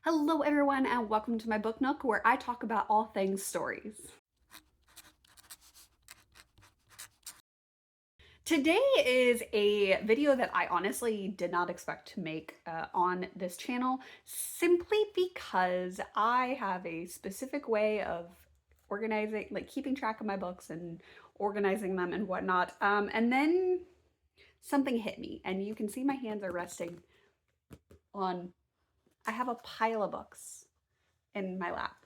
Hello everyone and welcome to my book nook where I talk about all things stories. Today is a video that I honestly did not expect to make on this channel simply because I have a specific way of organizing, like keeping track of my books and organizing them and whatnot. And then something hit me and you can see my hands are resting on, I have a pile of books in my lap.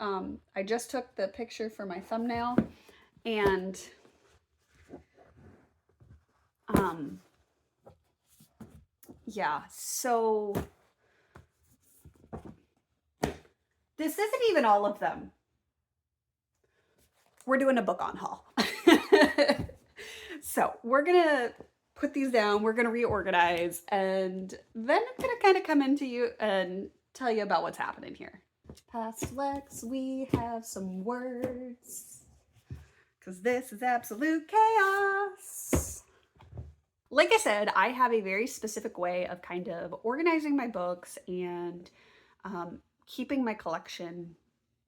I just took the picture for my thumbnail and um, yeah, so this isn't even all of them. We're doing a book on haul. So we're gonna put these down, we're gonna reorganize, and then I'm gonna kind of come into you and tell you about what's happening here. Past Lex, we have some words, because this is absolute chaos. Like I said, I have a very specific way of kind of organizing my books and keeping my collection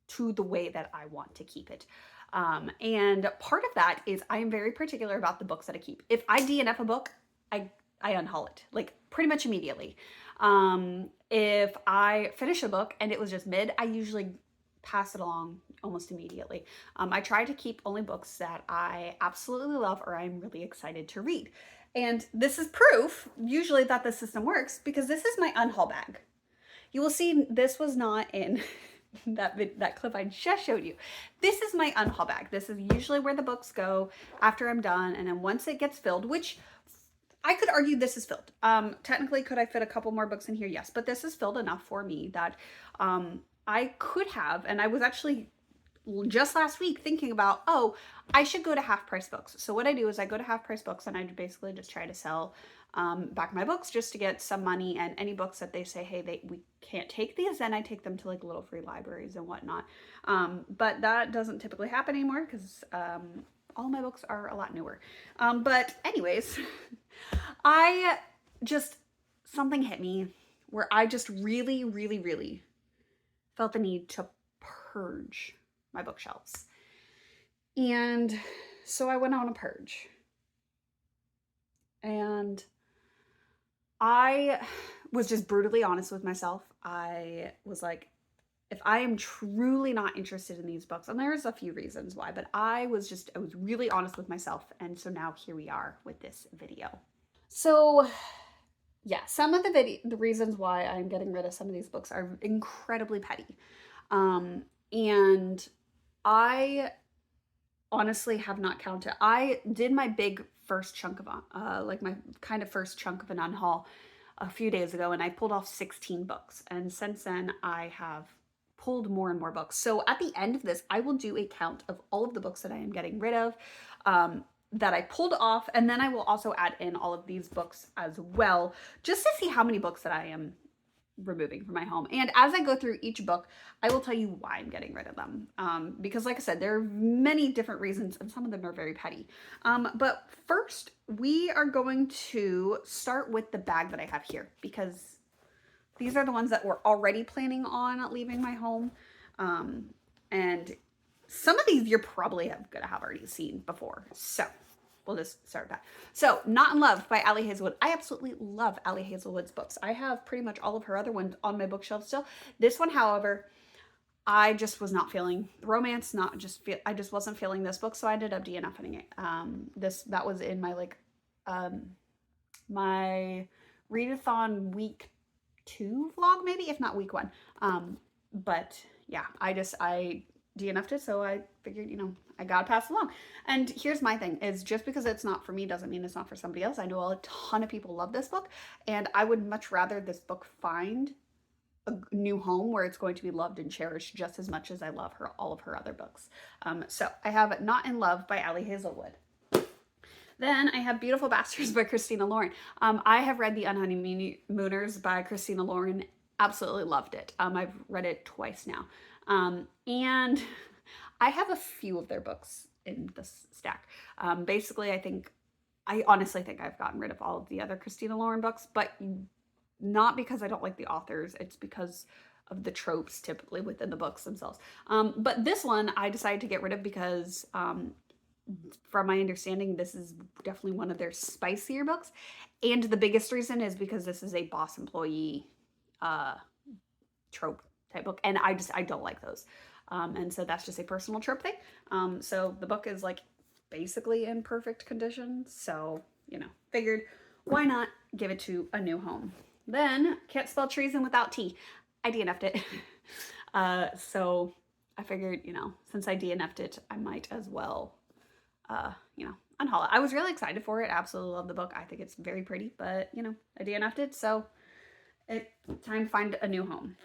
to the way that I want to keep it. And part of that is I am very particular about the books that I keep. If I DNF a book, I unhaul it, like pretty much immediately. If I finish a book and it was just mid, I usually pass it along almost immediately. I try to keep only books that I absolutely love or I'm really excited to read. And this is proof, usually, that the system works because this is my unhaul bag. You will see this was not in that clip I just showed you. This is my unhaul bag. This is usually where the books go after I'm done. And then once it gets filled, which I could argue this is filled. Technically, could I fit a couple more books in here? Yes, but this is filled enough for me that I could have, and I was actually just last week thinking about, oh, I should go to half price books. So what I do is I go to half price books and I basically just try to sell back my books just to get some money, and any books that they say, hey, we can't take these, then I take them to like little free libraries and whatnot. But that doesn't typically happen anymore because all my books are a lot newer. But anyways, I just, something hit me where I just really, really, really felt the need to purge my bookshelves. And so I went on a purge. And I was just brutally honest with myself. I was like, if I am truly not interested in these books, and there's a few reasons why, but I was really honest with myself. And so now here we are with this video. So yeah, some of the reasons why I'm getting rid of some of these books are incredibly petty. And I honestly have not counted. I did my big first chunk of like my kind of first chunk of an unhaul a few days ago, and I pulled off 16 books. And since then I have pulled more and more books. So at the end of this, I will do a count of all of the books that I am getting rid of, that I pulled off, and then I will also add in all of these books as well, just to see how many books that I am removing from my home. And as I go through each book, I will tell you why I'm getting rid of them. Because like I said, there are many different reasons and some of them are very petty. But first, we are going to start with the bag that I have here, because these are the ones that we're already planning on leaving my home. And some of these you're probably gonna have already seen before. So we'll just start with that. So, Not in Love by Ali Hazelwood. I absolutely love Ali Hazelwood's books. I have pretty much all of her other ones on my bookshelf still. This one, however, I just was not feeling the romance, I just wasn't feeling this book, so I ended up DNFing it. That was in my my readathon week 2 vlog, maybe, if not week 1. But yeah, I DNF'd it, so I figured, I gotta pass along. And here's my thing, is just because it's not for me doesn't mean it's not for somebody else. I know a ton of people love this book, and I would much rather this book find a new home where it's going to be loved and cherished just as much as I love all of her other books. So I have Not in Love by Ali Hazelwood. Then I have Beautiful Bastards by Christina Lauren. I have read The Unhoneymooners by Christina Lauren. Absolutely loved it. I've read it twice now. And I have a few of their books in this stack. Basically, I honestly think I've gotten rid of all of the other Christina Lauren books, but not because I don't like the authors. It's because of the tropes typically within the books themselves. But this one I decided to get rid of because from my understanding, this is definitely one of their spicier books. And the biggest reason is because this is a boss employee trope type book. And I don't like those. And so that's just a personal trope thing. So the book is like basically in perfect condition. So, figured why not give it to a new home. Then can't spell treason without T. I DNF'd it. So I figured, since I DNF'd it, I might as well, Unhaul it. I was really excited for it. Absolutely love the book. I think it's very pretty, but I DNF'd it, so it's time to find a new home.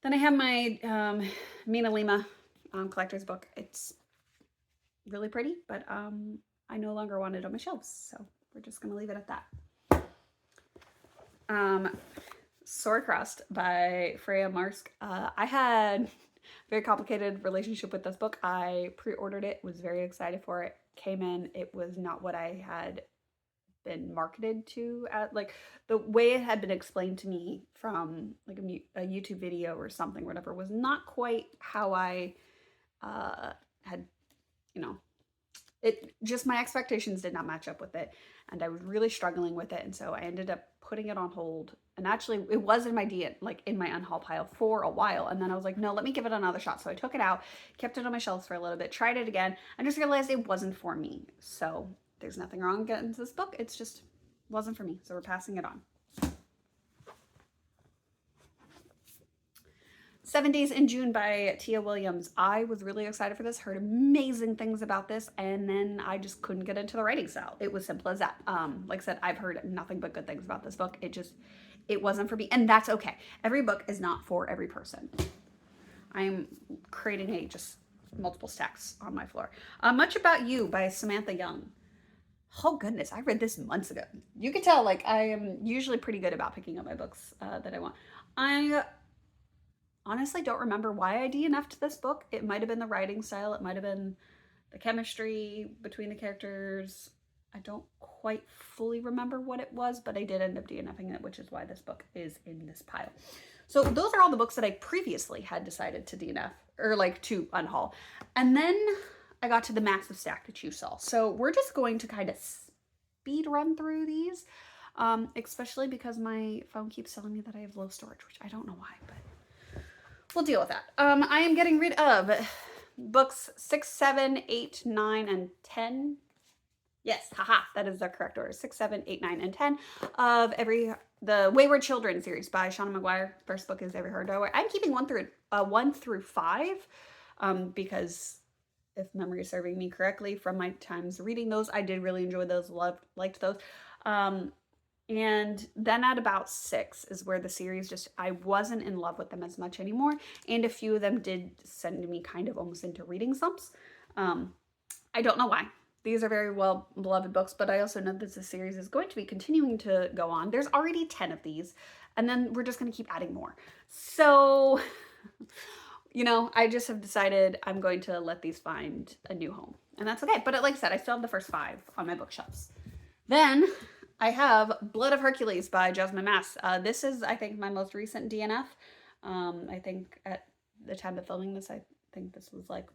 Then I have my Mina Lima collector's book. It's really pretty, but I no longer want it on my shelves, so we're just gonna leave it at that. Sword Crust by Freya Marsk. I had a very complicated relationship with this book. I pre-ordered it, was very excited for it, came in, it was not what I had been marketed to at, like the way it had been explained to me from like a YouTube video or something, whatever, was not quite how I had, it just, my expectations did not match up with it, and I was really struggling with it, and so I ended up putting it on hold. And actually it was in my in my Unhaul pile for a while, and then I was like, no, let me give it another shot. So I took it out, kept it on my shelves for a little bit, tried it again, and just realized it wasn't for me. So there's nothing wrong with getting this book, it's just wasn't for me, so we're passing it on. 7 Days in June by Tia Williams. I was really excited for this, heard amazing things about this, and then I just couldn't get into the writing style. It was simple as that. Like I said, I've heard nothing but good things about this book. It wasn't for me, and that's okay. Every book is not for every person. I'm creating just multiple stacks on my floor. Much About You by Samantha Young. Oh goodness, I read this months ago. You can tell, like, I am usually pretty good about picking up my books that I want. I honestly don't remember why I DNF'd this book. It might have been the writing style. It might have been the chemistry between the characters. I don't quite fully remember what it was, but I did end up DNFing it, which is why this book is in this pile. So those are all the books that I previously had decided to DNF, or like to unhaul. And then I got to the massive stack that you saw. So we're just going to kind of speed run through these, especially because my phone keeps telling me that I have low storage, which I don't know why, but we'll deal with that. I am getting rid of books 6, 7, 8, 9, and 10. Yes, haha, that is the correct order. 6, 7, 8, 9, and 10 of the Wayward Children series by Shauna McGuire. First book is Every Hard Door. I'm keeping 1 through 5 because if memory is serving me correctly from my times reading those, I did really enjoy those, liked those. And then at about 6 is where the series I wasn't in love with them as much anymore. And a few of them did send me kind of almost into reading slumps. I don't know why. These are very well beloved books, but I also know that the series is going to be continuing to go on. There's already 10 of these, and then we're just going to keep adding more. So, I just have decided I'm going to let these find a new home, and that's okay. But like I said, I still have the first 5 on my bookshelves. Then I have Blood of Hercules by Jasmine Mass. This is, I think, my most recent DNF. I think at the time of filming this, I think this was like,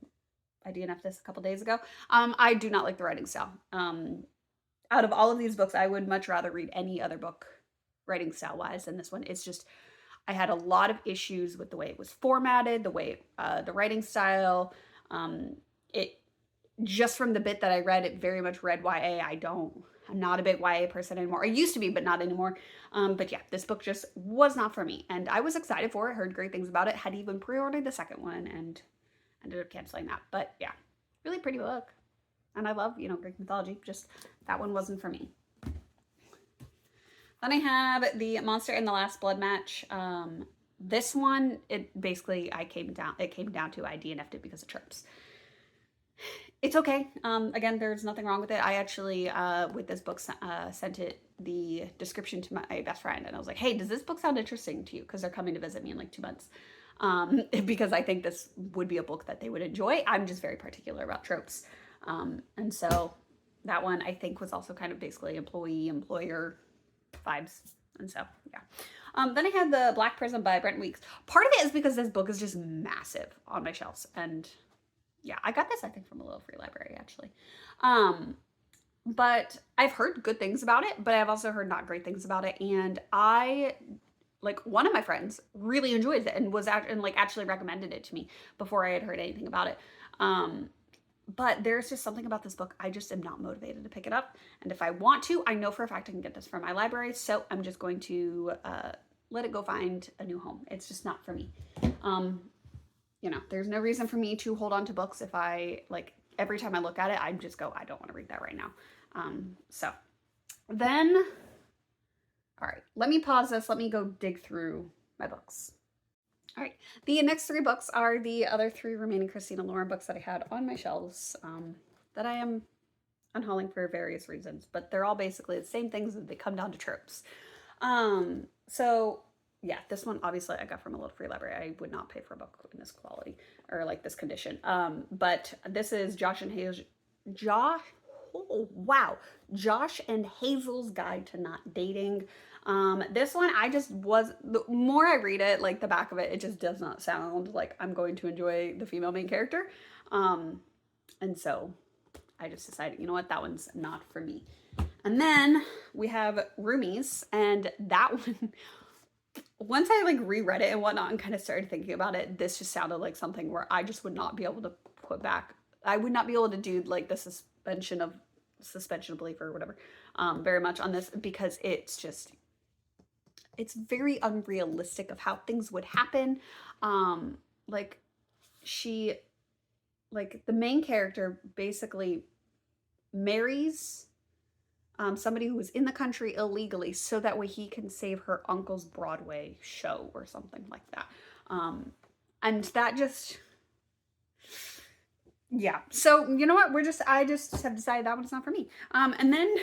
I DNF'd this a couple days ago. I do not like the writing style. Out of all of these books, I would much rather read any other book writing style wise than this one. It's just, I had a lot of issues with the way it was formatted, the way, the writing style. It just from the bit that I read, it very much read YA. I'm not a big YA person anymore. I used to be, but not anymore. But yeah, this book just was not for me. And I was excited for it, heard great things about it, had even pre-ordered the second one and ended up canceling that. But yeah, really pretty book. And I love, Greek mythology. Just that one wasn't for me. Then I have The Monster in the Last Blood Match. This one, it came down to I DNF'd it because of tropes. It's okay. Again, there's nothing wrong with it. I actually, with this book, sent the description to my best friend, and I was like, hey, does this book sound interesting to you? Because they're coming to visit me in like 2 months. Because I think this would be a book that they would enjoy. I'm just very particular about tropes. And so that one I think was also kind of basically employee-employer vibes. And so, yeah. Then I had The Black Prism by Brent Weeks. Part of it is because this book is just massive on my shelves. And yeah, I got this, I think, from a little free library, actually. But I've heard good things about it, but I've also heard not great things about it. And one of my friends really enjoyed it and actually recommended it to me before I had heard anything about it. But there's just something about this book, I just am not motivated to pick it up. And if I want to, I know for a fact I can get this from my library. So I'm just going to let it go find a new home. It's just not for me. There's no reason for me to hold on to books if every time I look at it, I just go, I don't want to read that right now. So then, all right, let me pause this. Let me go dig through my books. All right, the next 3 books are the other 3 remaining Christina Lauren books that I had on my shelves that I am unhauling for various reasons, but they're all basically the same things, and they come down to tropes. So yeah, this one obviously I got from a little free library. I would not pay for a book in this quality or this condition. But this is Josh and Hazel's Guide to Not Dating. This one, the more I read it, the back of it just does not sound like I'm going to enjoy the female main character. And so I just decided, you know what, that one's not for me. And then we have Roomies, and that one, once I reread it and whatnot and kind of started thinking about it, this just sounded like something where I just would not be able to put back. I would not be able to do the suspension of belief or whatever very much on this, because it's very unrealistic of how things would happen. The main character basically marries somebody who was in the country illegally so that way he can save her uncle's Broadway show or something like that. And that just, yeah. So you know what? I just have decided that one's not for me. And then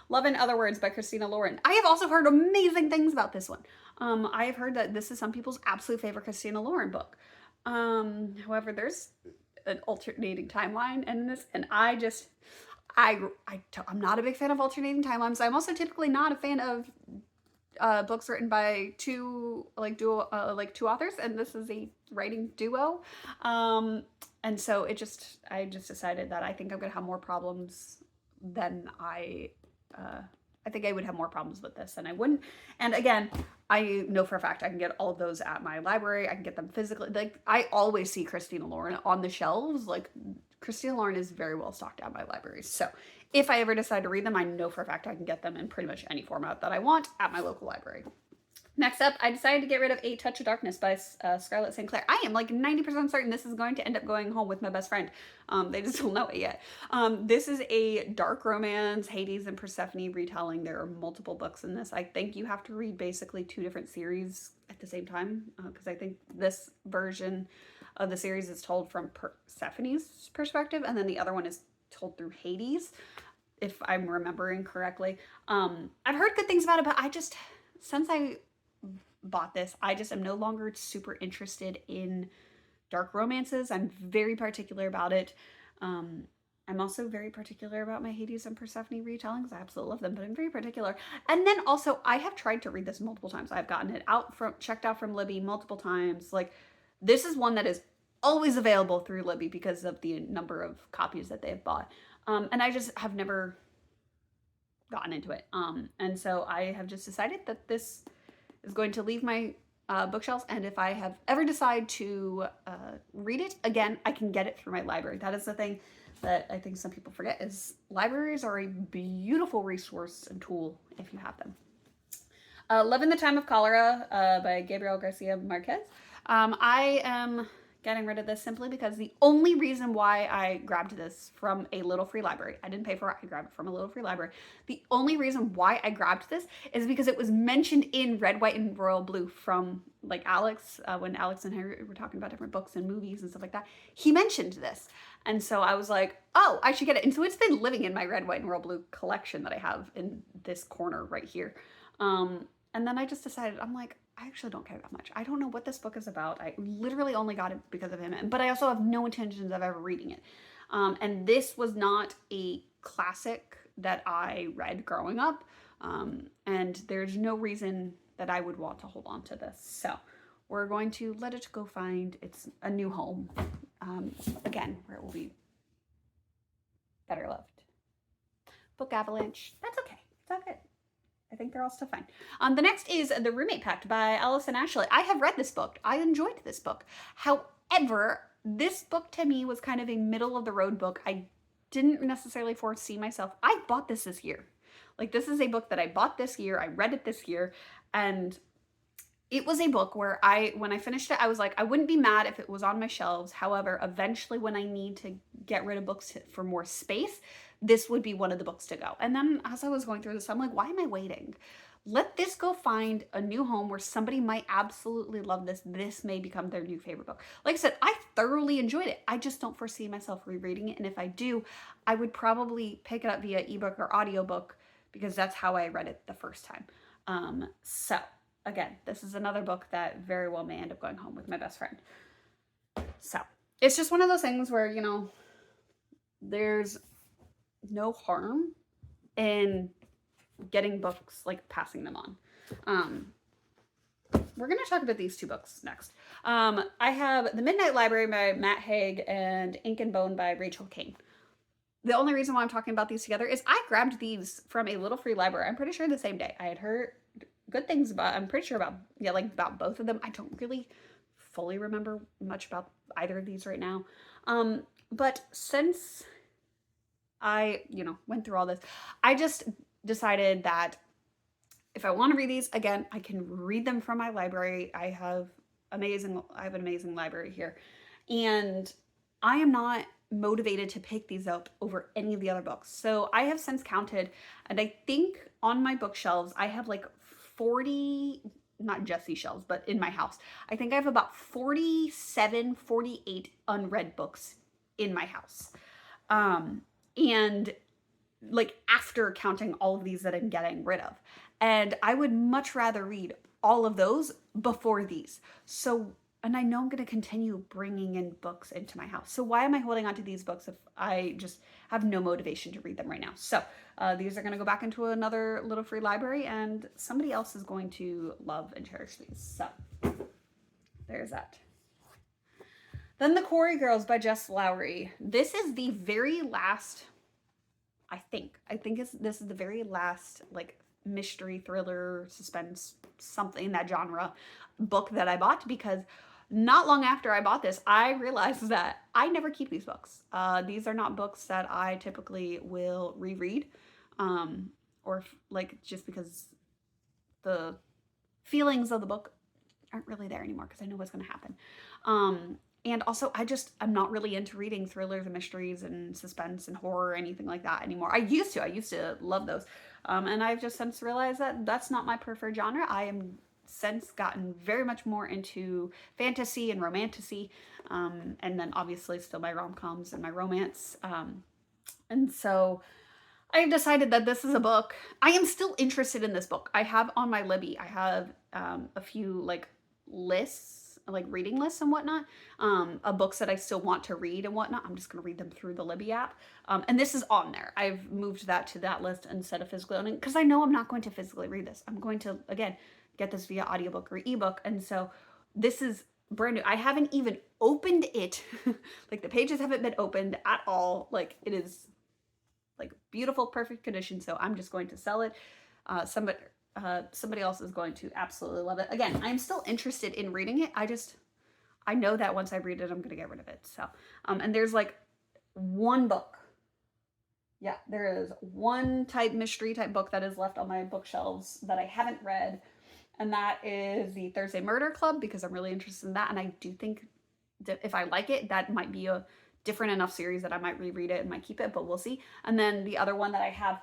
Love in Other Words by Christina Lauren. I have also heard amazing things about this one. I have heard that this is some people's absolute favorite Christina Lauren book. However, there's an alternating timeline in this, and I'm not a big fan of alternating timelines. I'm also typically not a fan of books written by two authors, and this is a writing duo. And so I just decided that I think I'm gonna have more problems than I think I would have more problems with this than I wouldn't. And again, I know for a fact I can get all of those at my library. I can get them physically. I always see Christina Lauren on the shelves. Christina Lauren is very well stocked at my libraries. So if I ever decide to read them, I know for a fact I can get them in pretty much any format that I want at my local library. Next up, I decided to get rid of A Touch of Darkness by Scarlett St. Clair. I am 90% certain this is going to end up going home with my best friend. They just don't know it yet. This is a dark romance, Hades and Persephone retelling. There are multiple books in this. I think you have to read basically 2 different series at the same time, because I think this version of the series is told from Persephone's perspective, and then the other one is told through Hades, if I'm remembering correctly. I've heard good things about it, but since I bought this, I just am no longer super interested in dark romances. I'm very particular about it. I'm also very particular about my Hades and Persephone retellings. I absolutely love them, but I'm very particular. And then also, I have tried to read this multiple times. I've gotten it checked out from Libby multiple times. This is one that is always available through Libby because of the number of copies that they have bought. And I just have never gotten into it. And so I have just decided that this is going to leave my bookshelves, and if I have ever decide to read it again, I can get it through my library. That is the thing that I think some people forget, is libraries are a beautiful resource and tool if you have them. Love in the Time of Cholera by Gabriel Garcia Marquez. I am getting rid of this simply because the only reason why I grabbed this from a little free library, I didn't pay for it, I grabbed it from a little free library. The only reason why I grabbed this is because it was mentioned in Red, White, and Royal Blue from Alex, when Alex and Harry were talking about different books and movies and stuff like that. He mentioned this. And so I was like, oh, I should get it. And so it's been living in my Red, White, and Royal Blue collection that I have in this corner right here. And then I just decided, I'm like, I actually don't care that much. I don't know what this book is about. I literally only got it because of him, but I also have no intentions of ever reading it. And this was not a classic that I read growing up. And there's no reason that I would want to hold on to this. So we're going to let it go find its a new home, again, where it will be better loved. Book avalanche. That's okay. It's all good. I think they're all still fine. The next is The Roommate Pact by Allison Ashley. I have read this book. I enjoyed this book. However, this book to me was kind of a middle of the road book. I didn't necessarily foresee myself. I bought this year. Like, this is a book that I bought this year. I read it this year. And it was a book where when I finished it, I was like, I wouldn't be mad if it was on my shelves. However, eventually when I need to get rid of books for more space, this would be one of the books to go. And then as I was going through this, I'm like, why am I waiting? Let this go find a new home where somebody might absolutely love this. This may become their new favorite book. Like I said, I thoroughly enjoyed it. I just don't foresee myself rereading it. And if I do, I would probably pick it up via ebook or audiobook because that's how I read it the first time. So again, this is another book that very well may end up going home with my best friend. So it's just one of those things where, you know, there's no harm in getting books, like passing them on. We're going to talk about these two books next. I have The Midnight Library by Matt Haig and Ink and Bone by Rachel Kane. The only reason why I'm talking about these together is I grabbed these from a little free library. I'm pretty sure the same day. I had heard good things about, I'm pretty sure about both of them. I don't really fully remember much about either of these right now. But since I, went through all this, I just decided that if I want to read these again, I can read them from my library. I have an amazing library here, and I am not motivated to pick these up over any of the other books. So I have since counted, and I think on my bookshelves, I have like 40, not just these shelves, but in my house, I think I have about 47, 48 unread books in my house. And like after counting all of these that I'm getting rid of. And I would much rather read all of those before these. So, and I know I'm going to continue bringing in books into my house. So why am I holding on to these books if I just have no motivation to read them right now? So these are going to go back into another little free library, and somebody else is going to love and cherish these. So there's that. Then The Quarry Girls by Jess Lowry. This is the very last, I think this is the very last like mystery, thriller, suspense, something in that genre book that I bought, because not long after I bought this, I realized that I never keep these books. These are not books that I typically will reread, or like just because the feelings of the book aren't really there anymore because I know what's going to happen. And also, I'm not really into reading thrillers and mysteries and suspense and horror or anything like that anymore. I used to love those. And I've just since realized that that's not my preferred genre. I am since gotten very much more into fantasy and romantasy. And then obviously still my rom-coms and my romance. And so I've decided that this is a book. I am still interested in this book. I have on my Libby, I have a few like lists, like reading lists and whatnot, of books that I still want to read and whatnot. I'm just going to read them through the Libby app. And this is on there. I've moved that to that list instead of physically owning, because I know I'm not going to physically read this. I'm going to, again, get this via audiobook or ebook. And so this is brand new. I haven't even opened it. Like the pages haven't been opened at all. Like it is like beautiful, perfect condition. So I'm just going to sell it. Somebody else is going to absolutely love it. Again, I'm still interested in reading it. I know that once I read it, I'm going to get rid of it. So, and there's like one book. Yeah, there is one mystery type book that is left on my bookshelves that I haven't read. And that is the Thursday Murder Club, because I'm really interested in that. And I do think that if I like it, that might be a different enough series that I might reread it and might keep it, but we'll see. And then the other one that I have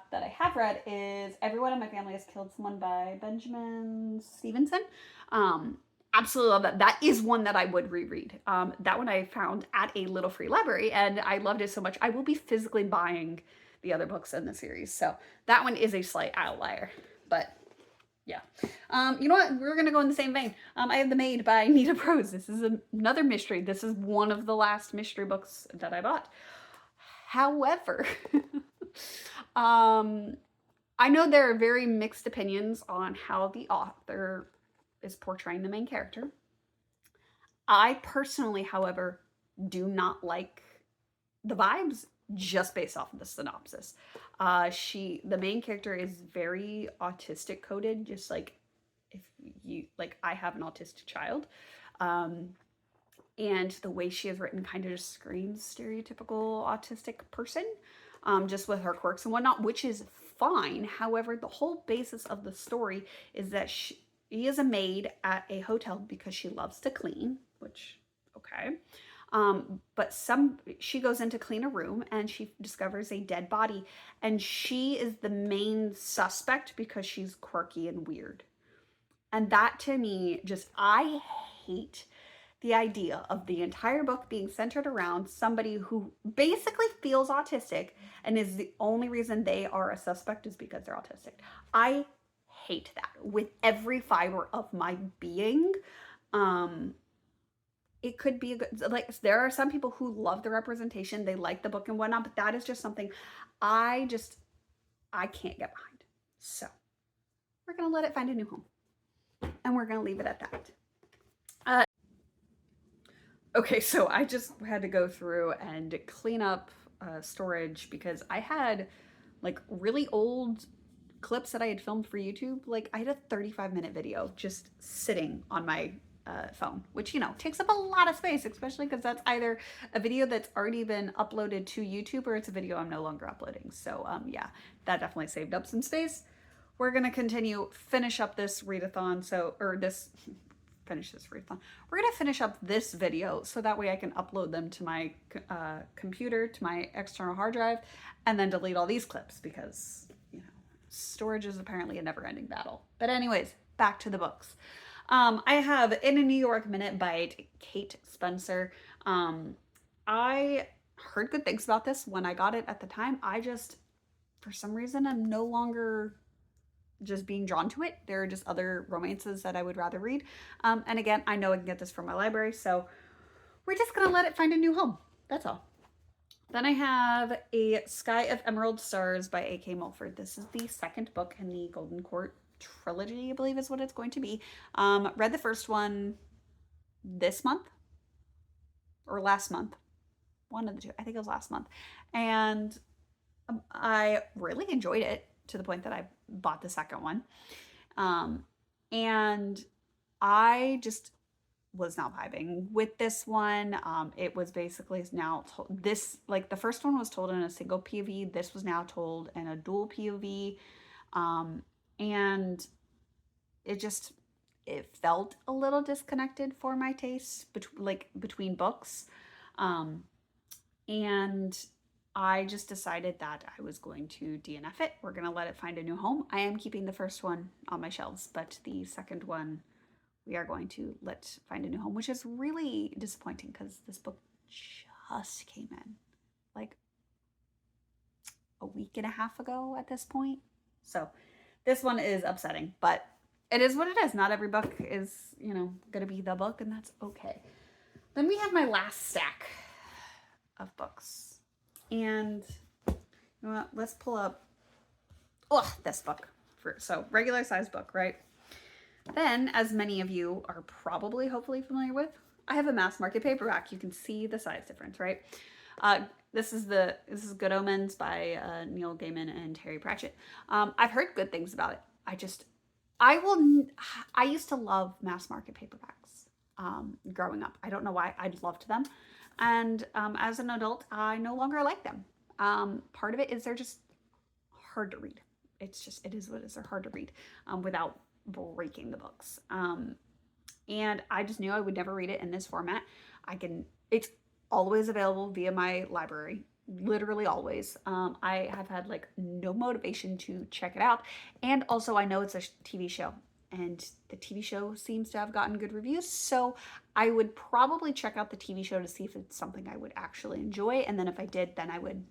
read is Everyone in My Family Has Killed Someone by Benjamin Stevenson. Absolutely love that. That is one that I would reread. That one I found at a little free library, and I loved it so much. I will be physically buying the other books in the series. So that one is a slight outlier, but yeah. You know what? We're going to go in the same vein. I have The Maid by Nita Prose. This is another mystery. This is one of the last mystery books that I bought. However, I know there are very mixed opinions on how the author is portraying the main character. I personally, however, do not like the vibes just based off of the synopsis. The main character is very autistic coded, just like if you, like, I have an autistic child. Um, and the way she is written kind of just screams stereotypical autistic person, just with her quirks and whatnot, which is fine. However, the whole basis of the story is that she is a maid at a hotel because she loves to clean, which, okay. But she goes in to clean a room and she discovers a dead body, and she is the main suspect because she's quirky and weird. And that to me, just, I hate the idea of the entire book being centered around somebody who basically feels autistic and is the only reason they are a suspect is because they're autistic. I hate that with every fiber of my being. It could be a good, like, there are some people who love the representation, they like the book and whatnot, but that is just something I can't get behind. So we're gonna let it find a new home, and we're gonna leave it at that. Okay, so I just had to go through and clean up storage because I had like really old clips that I had filmed for YouTube. Like, I had a 35-minute video just sitting on my phone, which, you know, takes up a lot of space, especially because that's either a video that's already been uploaded to YouTube or it's a video I'm no longer uploading. So yeah, that definitely saved up some space. We're gonna finish up this readathon. Finish this readathon. We're gonna finish up this video so that way I can upload them to my computer, to my external hard drive, and then delete all these clips because, you know, storage is apparently a never-ending battle. But anyways, back to the books. I have In a New York Minute by Kate Spencer. I heard good things about this when I got it at the time. I just, for some reason, I'm no longer just being drawn to it. There are just other romances that I would rather read. And again, I know I can get this from my library, so we're just gonna let it find a new home. That's all. Then I have A Sky of Emerald Stars by A.K. Mulford. This is the second book in the Golden Court trilogy, I believe is what it's going to be. Read the first one this month or last month. One of the two. I think it was last month. And I really enjoyed it to the point that I bought the second one. And I just was not vibing with this one. It was basically now like the first one was told in a single POV. This was now told in a dual POV. And it felt a little disconnected for my taste between books. And I just decided that I was going to DNF it. We're going to let it find a new home. I am keeping the first one on my shelves, but the second one we are going to let find a new home, which is really disappointing because this book just came in like a week and a half ago at this point. So this one is upsetting, but it is what it is. Not every book is, you know, going to be the book, and that's okay. Then we have my last stack of books. And you know what? Let's pull up this book. So regular size book, right? Then, as many of you are probably hopefully familiar with, I have a mass market paperback. You can see the size difference, right? This is Good Omens by Neil Gaiman and Terry Pratchett. I've heard good things about it. I used to love mass market paperbacks growing up. I don't know why. I loved them. And as an adult, I no longer like them. Part of it is they're just hard to read. It is what it is. They're hard to read without breaking the books. And I just knew I would never read it in this format. It's always available via my library, literally always. I have had like no motivation to check it out. And also I know it's a TV show, and the TV show seems to have gotten good reviews. So I would probably check out the TV show to see if it's something I would actually enjoy. And then if I did, then I would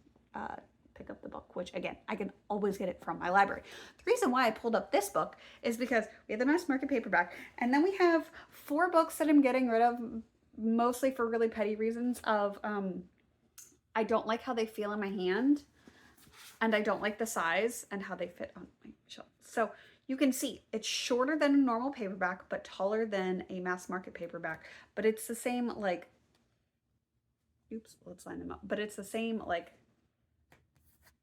pick up the book, which again, I can always get it from my library. The reason why I pulled up this book is because we have the mass market paperback, and then we have 4 books that I'm getting rid of, mostly for really petty reasons of I don't like how they feel in my hand. and I don't like the size and how they fit on my shelf. So you can see it's shorter than a normal paperback, but taller than a mass market paperback. But it's the same, like, oops, let's line them up. But it's the same, like,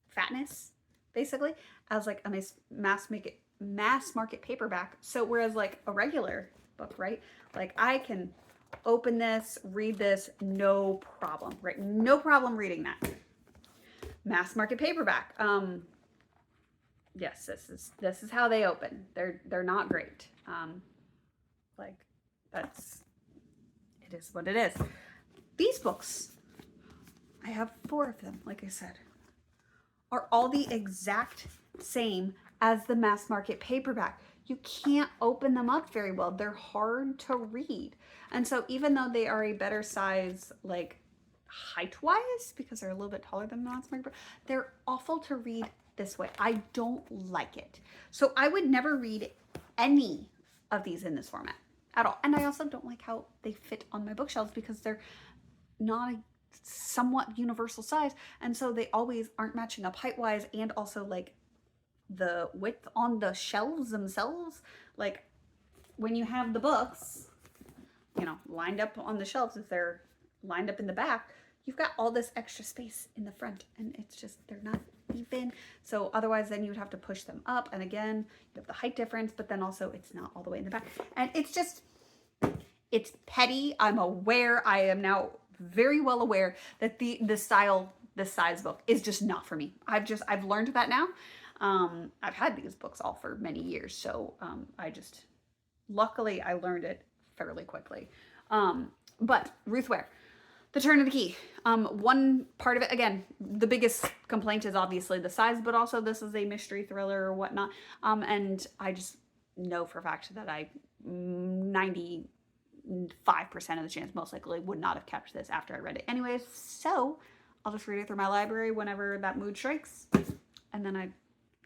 fatness, basically, as like a nice mass market paperback. So whereas like a regular book, right? Like I can open this, read this, no problem, right? No problem reading that. Mass market paperback. Yes, this is how they open. They're not great. Like it is what it is. These books, I have 4 of them, like I said, are all the exact same as the mass market paperback. You can't open them up very well. They're hard to read. And so even though they are a better size, like height-wise, because they're a little bit taller than the mass market, they're awful to read this way. I don't like it. So I would never read any of these in this format at all. And I also don't like how they fit on my bookshelves because they're not a somewhat universal size, and so they always aren't matching up height-wise, and also like the width on the shelves themselves. Like when you have the books, you know, lined up on the shelves, if they're lined up in the back, you've got all this extra space in the front, and it's just, they're not even. So otherwise then you would have to push them up, and again you have the height difference, but then also it's not all the way in the back, and it's just, it's petty. I'm aware. I am now very well aware that the style, this size book is just not for me. I've learned that now. I've had these books all for many years, so luckily I learned it fairly quickly. But Ruth Ware, The Turn of the Key. One part of it, again, the biggest complaint is obviously the size, but also this is a mystery thriller or whatnot. And I just know for a fact that 95% of the chance most likely would not have kept this after I read it anyways. So I'll just read it through my library whenever that mood strikes, and then I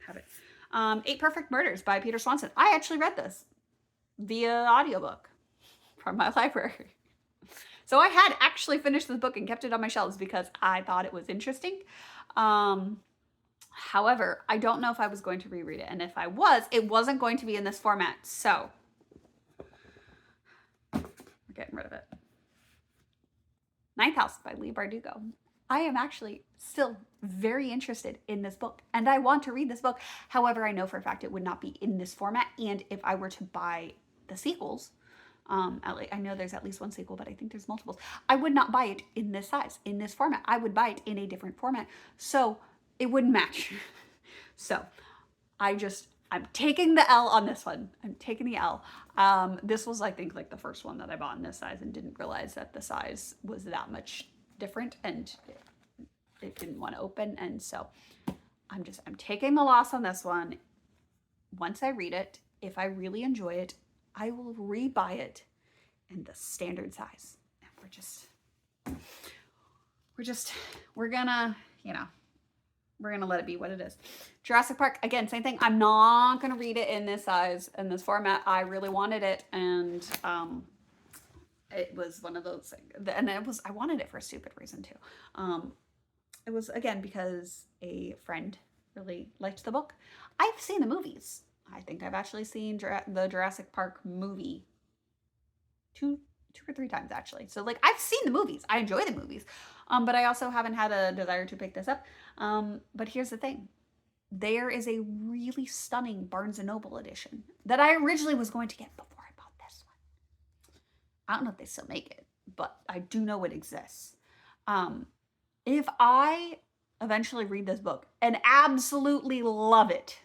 have it. 8 Perfect Murders by Peter Swanson. I actually read this via audiobook from my library. So I had actually finished this book and kept it on my shelves because I thought it was interesting. However, I don't know if I was going to reread it. And if I was, it wasn't going to be in this format. So we're getting rid of it. Ninth House by Leigh Bardugo. I am actually still very interested in this book, and I want to read this book. However, I know for a fact it would not be in this format, and if I were to buy the sequels, I know there's at least one sequel, but I think there's multiples, I would not buy it in this size, in this format. I would buy it in a different format, so it wouldn't match. So I'm taking the L on this one. I'm taking the L. This was, I think, like the first one that I bought in this size, and didn't realize that the size was that much different, and it didn't want to open. And so I'm taking the loss on this one. Once I read it, if I really enjoy it, I will rebuy it in the standard size. And we're gonna, you know, we're gonna let it be what it is. Jurassic Park, again, same thing. I'm not gonna read it in this size, in this format. I really wanted it, and it was one of those things. And I wanted it for a stupid reason too. It was, again, because a friend really liked the book. I've seen the movies. I think I've actually seen the Jurassic Park movie two or 3 times, actually. So, like, I've seen the movies. I enjoy the movies. But I also haven't had a desire to pick this up. But here's the thing. There is a really stunning Barnes & Noble edition that I originally was going to get before I bought this one. I don't know if they still make it, but I do know it exists. If I eventually read this book and absolutely love it,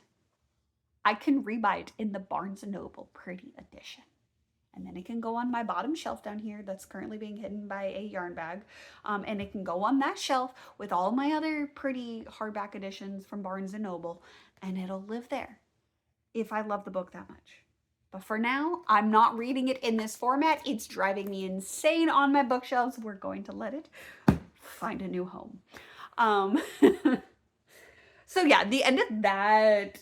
I can rebuy it in the Barnes & Noble Pretty Edition. And then it can go on my bottom shelf down here that's currently being hidden by a yarn bag. And it can go on that shelf with all my other pretty hardback editions from Barnes & Noble. And it'll live there if I love the book that much. But for now, I'm not reading it in this format. It's driving me insane on my bookshelves. We're going to let it find a new home. So yeah, the end of that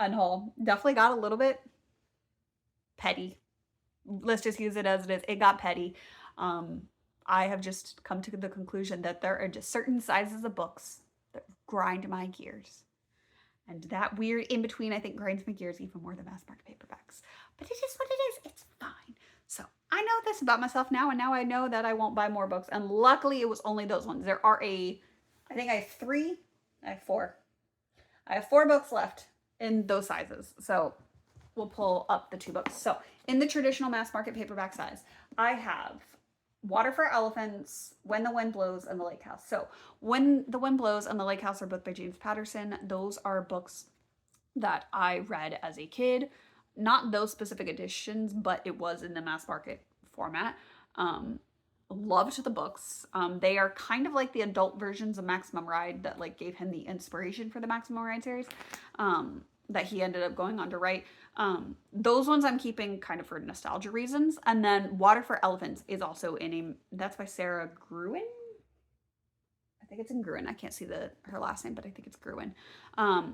Unhaul definitely got a little bit petty. Let's just use it as it is. It got petty. I have just come to the conclusion that there are just certain sizes of books that grind my gears. And that weird in between, I think, grinds my gears even more than mass market paperbacks. But it is what it is. It's fine. So I know this about myself now, and now I know that I won't buy more books. And luckily, it was only those ones. There are I think I have 3. I have 4. I have 4 books left in those sizes. So we'll pull up the 2 books. So in the traditional mass market paperback size, I have Water for Elephants, When the Wind Blows, and The Lake House. So When the Wind Blows and The Lake House are both by James Patterson. Those are books that I read as a kid. Not those specific editions, but it was in the mass market format. Loved the books. They are kind of like the adult versions of Maximum Ride that like gave him the inspiration for the Maximum Ride series that he ended up going on to write. Those ones I'm keeping kind of for nostalgia reasons. And then Water for Elephants is also that's by Sarah Gruen. I think it's in Gruen. I can't see her last name, but I think it's Gruen.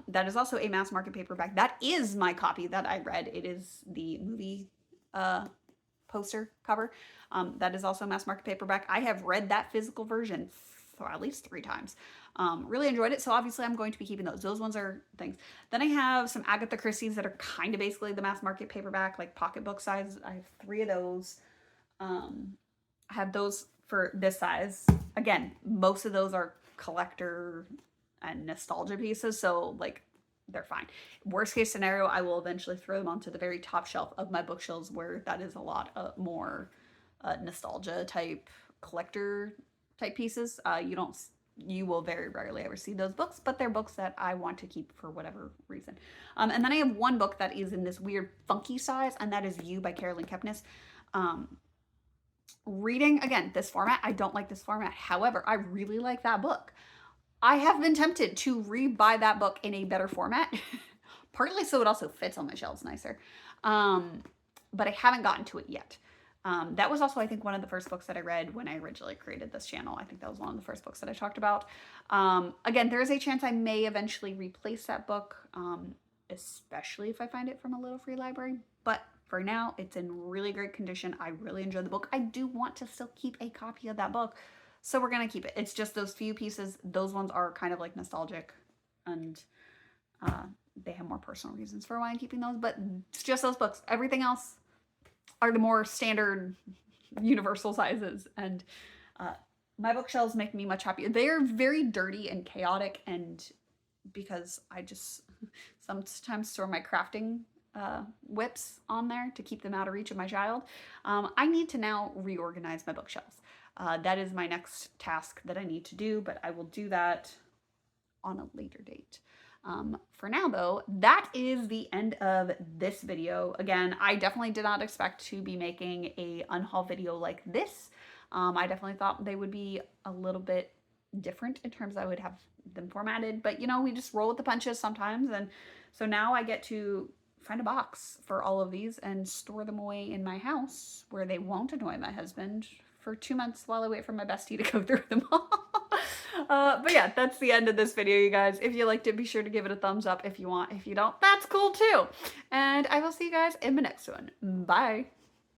That is also a mass market paperback. That is my copy that I read. It is the movie poster cover. That is also a mass market paperback. I have read that physical version for at least 3 times. Really enjoyed it. So obviously I'm going to be keeping those. Those ones are things. Then I have some Agatha Christie's that are kind of basically the mass market paperback, like pocketbook size. I have 3 of those. I have those for this size. Again, most of those are collector and nostalgia pieces. So like they're fine. Worst case scenario, I will eventually throw them onto the very top shelf of my bookshelves where that is a lot more nostalgia type collector type pieces. You will very rarely ever see those books, but they're books that I want to keep for whatever reason. And then I have one book that is in this weird funky size, and that is You by Carolyn Kepnes. Reading, again, this format, I don't like this format. However, I really like that book. I have been tempted to rebuy that book in a better format, partly so it also fits on my shelves nicer. But I haven't gotten to it yet. That was also, I think, one of the first books that I read when I originally created this channel. I think that was one of the first books that I talked about. Again, there is a chance I may eventually replace that book, especially if I find it from a little free library. But for now, it's in really great condition. I really enjoy the book. I do want to still keep a copy of that book, so we're going to keep it. It's just those few pieces. Those ones are kind of like nostalgic, and they have more personal reasons for why I'm keeping those, but it's just those books. Everything else are the more standard universal sizes, and my bookshelves make me much happier. They are very dirty and chaotic, and because I just sometimes store my crafting whips on there to keep them out of reach of my child, I need to now reorganize my bookshelves. That is my next task that I need to do, but I will do that on a later date. For now though, that is the end of this video. Again, I definitely did not expect to be making a unhaul video like this. I definitely thought they would be a little bit different in terms I would have them formatted, but you know, we just roll with the punches sometimes. And so now I get to find a box for all of these and store them away in my house where they won't annoy my husband for 2 months while I wait for my bestie to go through them all. But yeah, that's the end of this video, you guys. If you liked it, be sure to give it a thumbs up if you want. If you don't, that's cool too. And I will see you guys in the next one. Bye.